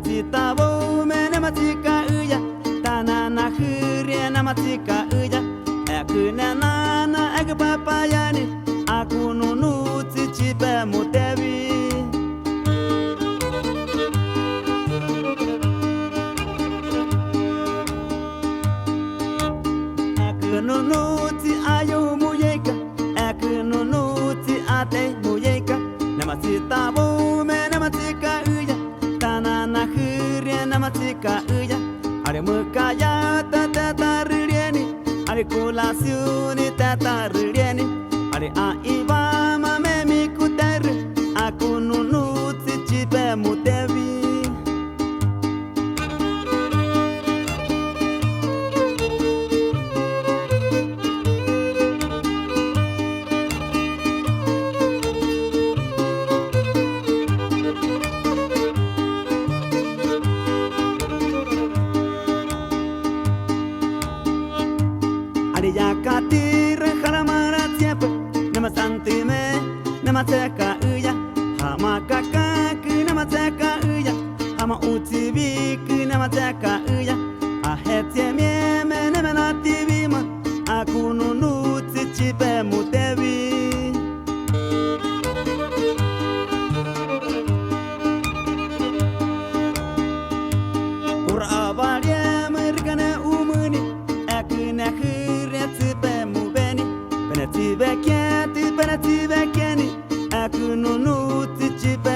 Nematita bo me nematika uya tanana huria nematika uya aku nana aku papayani aku nunu cipe mutevi aku nunu ci ayu muyeka aku nunu ci ate muyeka nematita bo me nematika uya tanana huria nematika uya are mukaya tata rieni are kolasyuni tata rieni are aiba mame mikuter aku nunu cipe mutevi Yakati reharamara tiempo nama santime nama teka uya hama kakak nama teka uya hama utibi nama teka uya ahetie mieme nama nativima aku nunu cipe mutevi ura avalie mergane umuni aku nahu Penati vecchiani, aku nunu cipe